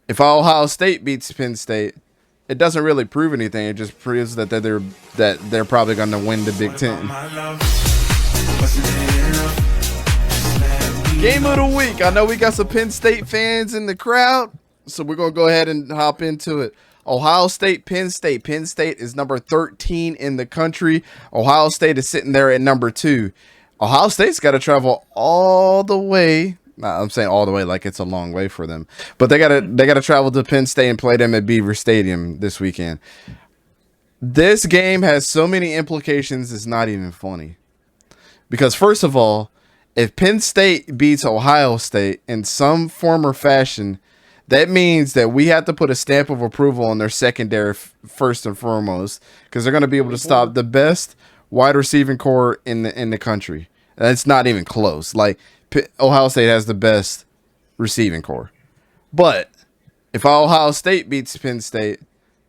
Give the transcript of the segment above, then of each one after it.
If Ohio State beats Penn State, it doesn't really prove anything. It just proves that they're probably going to win the Big Ten. Game of the week. I know we got some Penn State fans in the crowd, so we're going to go ahead and hop into it. Ohio State, Penn State. Penn State is number 13 in the country. Ohio State is sitting there at number 2. Ohio State's got to travel all the way. I'm saying all the way like it's a long way for them, but they gotta travel to Penn State and play them at Beaver Stadium this weekend. This game has so many implications, it's not even funny. Because first of all, if Penn State beats Ohio State in some form or fashion, that means that we have to put a stamp of approval on their secondary first and foremost, because they're going to be able to stop the best wide receiving core in the country. And it's not even close. Like, Ohio State has the best receiving core. But if Ohio State beats Penn State,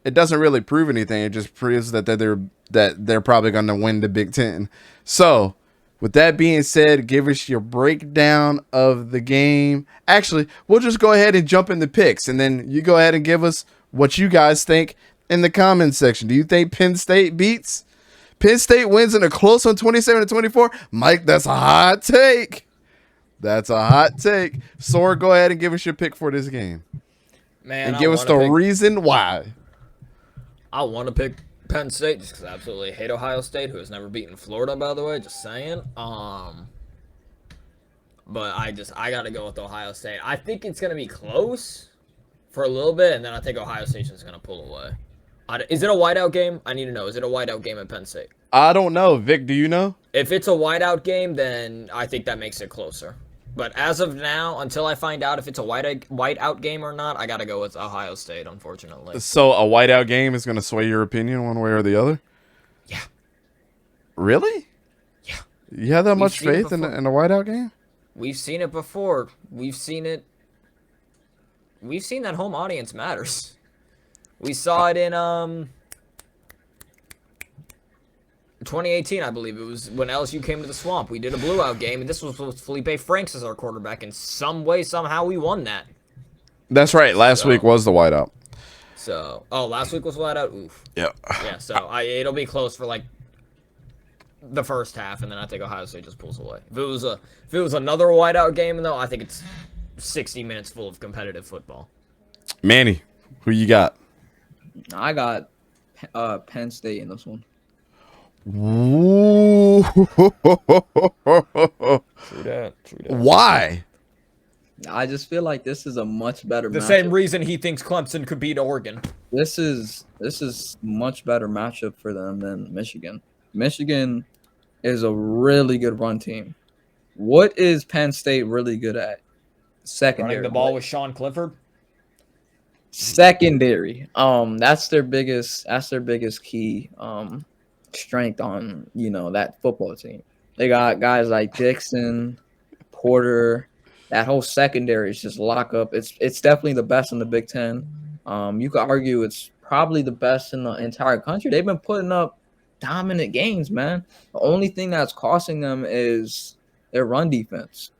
it doesn't really prove anything. It just proves that they're probably going to win the Big Ten. So, with that being said, give us your breakdown of the game. Actually, we'll just go ahead and jump into picks, and then you go ahead and give us what you guys think in the comments section. Do you think Penn State beats? Penn State wins in a close one, 27-24? Mike, that's a hot take. That's a hot take. Sora, go ahead and give us your pick for this game. Man, and give us the reason why. I want to pick Penn State just because I absolutely hate Ohio State, who has never beaten Florida, by the way. Just saying. But I got to go with Ohio State. I think it's going to be close for a little bit, and then I think Ohio State is going to pull away. Is it a whiteout game? I need to know. Is it a whiteout game at Penn State? I don't know. Vic, do you know? If it's a whiteout game, then I think that makes it closer. But as of now, until I find out if it's a whiteout game or not, I got to go with Ohio State, unfortunately. So a whiteout game is going to sway your opinion one way or the other? Yeah. Really? Yeah. You have that much faith in a whiteout game? We've seen it before. We've seen that home audience matters. We saw it in 2018, I believe. It was when LSU came to the Swamp. We did a blowout game, and this was with Felipe Franks as our quarterback. In some way, somehow, we won that. That's right. Last week was the whiteout. Last week was whiteout? Oof. Yeah. Yeah, so it'll be close for, like, the first half, and then I think Ohio State just pulls away. If it was another whiteout game, though, I think it's 60 minutes full of competitive football. Manny, who you got? I got Penn State in this one. Ooh. True that. Why? I just feel like this is a much better The matchup. same reason he thinks Clemson could beat Oregon. This is much better matchup for them than Michigan. Michigan is a really good run team. What is Penn State really good at? Secondary. Running the ball with Sean Clifford. Secondary. That's their biggest key strength on, that football team. They got guys like Dixon, Porter. That whole secondary is just lock up. It's definitely the best in the Big Ten. You could argue it's probably the best in the entire country. They've been putting up dominant games, man. The only thing that's costing them is their run defense.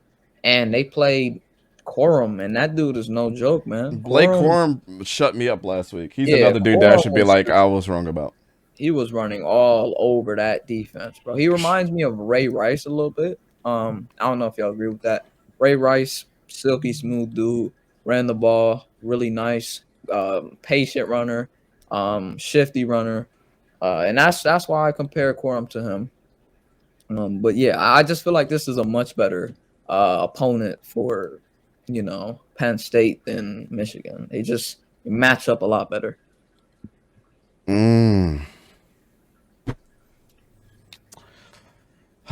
And they played Corum, and that dude is no joke, man. Blake Corum shut me up last week. He's another dude that I should be like, I was wrong about. He was running all over that defense, bro. He reminds me of Ray Rice a little bit. I don't know if y'all agree with that. Ray Rice, silky smooth dude, ran the ball, really nice, patient runner, shifty runner. And that's why I compare Corum to him. But yeah, I just feel like this is a much better opponent for, Penn State than Michigan. They just match up a lot better.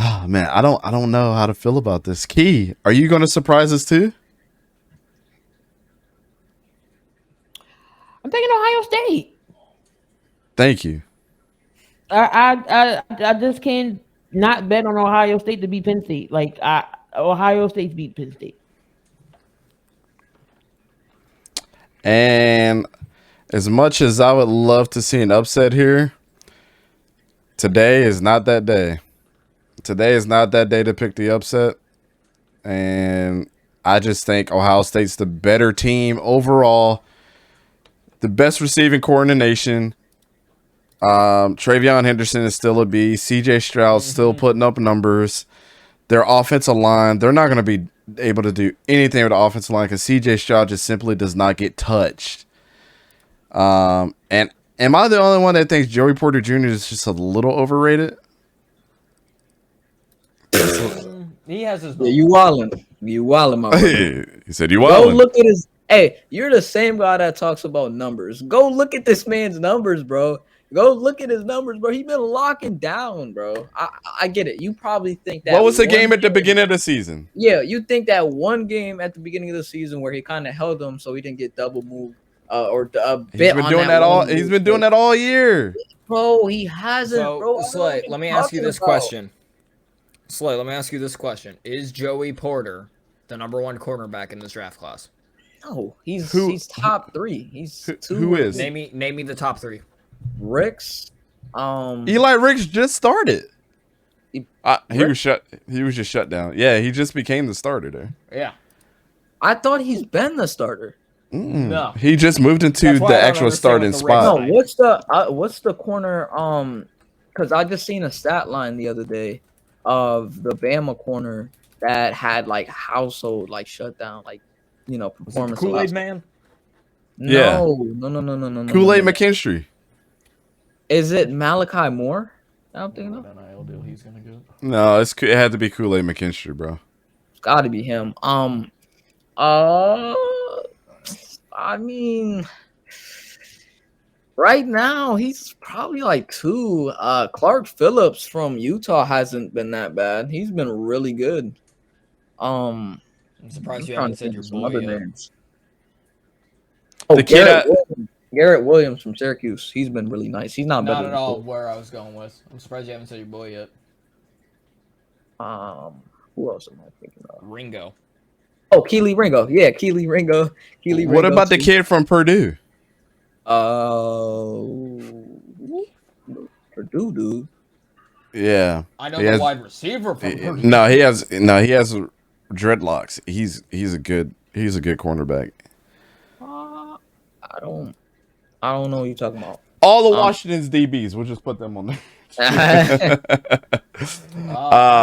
Oh, man, I don't know how to feel about this. Key, are you going to surprise us too? I'm taking Ohio State. Thank you. I just can't not bet on Ohio State to beat Penn State. Like Ohio State beat Penn State. And as much as I would love to see an upset here, today is not that day. Today is not that day to pick the upset. And I just think Ohio State's the better team overall. The best receiving core in the nation. Travion Henderson is still a B. CJ Stroud's still putting up numbers. Their offensive line, they're not going to be able to do anything with the offensive line because CJ Stroud just simply does not get touched. And am I the only one that thinks Joey Porter Jr. is just a little overrated? He has his. Yeah, you wildin', my brother. He said you Go wildin'. look at his. Hey, you're the same guy that talks about numbers. Go look at this man's numbers, bro. Go look at his numbers, bro. He's been locking down, bro. I get it. You probably think that. What was the one game at the beginning of the season? Yeah, you think that one game at the beginning of the season where he kind of held him so he didn't get double moved or a bit. He's been on doing that all. one He's move, been doing that all year. bro. He hasn't, bro. So, Slay, let me ask you this question. Slay, let me ask you this question: is Joey Porter the number 1 cornerback in this draft class? No, he's top 3. He's Who is? Name me the top 3. Ricks. Eli Ricks just started. He Ricks? was just shut down. Yeah, he just became the starter there. Yeah. I thought he's been the starter. No. He just moved into That's why the I don't actual understand starting what the Ricks spot. No, what's the corner? Because I just seen a stat line the other day of the Bama corner that had like household like shutdown, like performance. Kool-Aid Man? Yeah. No. Kool-Aid McKinstry. Is it Malachi Moore? I'm thinking of. He's gonna go. No, it had to be Kool-Aid McKinstry, bro. It's got to be him. I mean, right now he's probably like 2. Clark Phillips from Utah hasn't been that bad. He's been really good. I'm surprised you trying haven't to said think your of some boy other yet. names. Oh, The kid Garrett Williams from Syracuse. He's been really nice. He's not better Not at than all Cole. where I was going with. I'm surprised you haven't said your boy yet. Who else am I thinking of? Ringo. Oh, Keely Ringo. Yeah, Keely Ringo. What about the kid from Purdue? Purdue, dude. Yeah. I know He the has- wide receiver from Purdue. No, he has dreadlocks. He's a good cornerback. I don't know what you're talking about. All the Washington's DBs, we'll just put them on there. I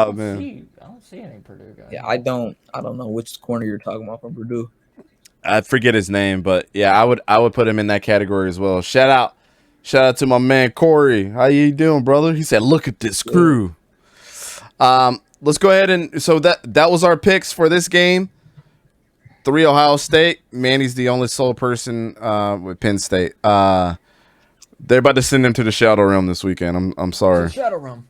don't man. I don't see any Purdue guys. Yeah, I don't know which corner you're talking about from Purdue. I forget his name, but yeah, I would put him in that category as well. Shout out to my man Corey. How you doing, brother? He said, "Look at this crew." Let's go ahead and so that was our picks for this game. 3 Ohio State. Manny's the only sole person with Penn State. They're about to send him to the Shadow Realm this weekend. I'm sorry. Shadow Realm.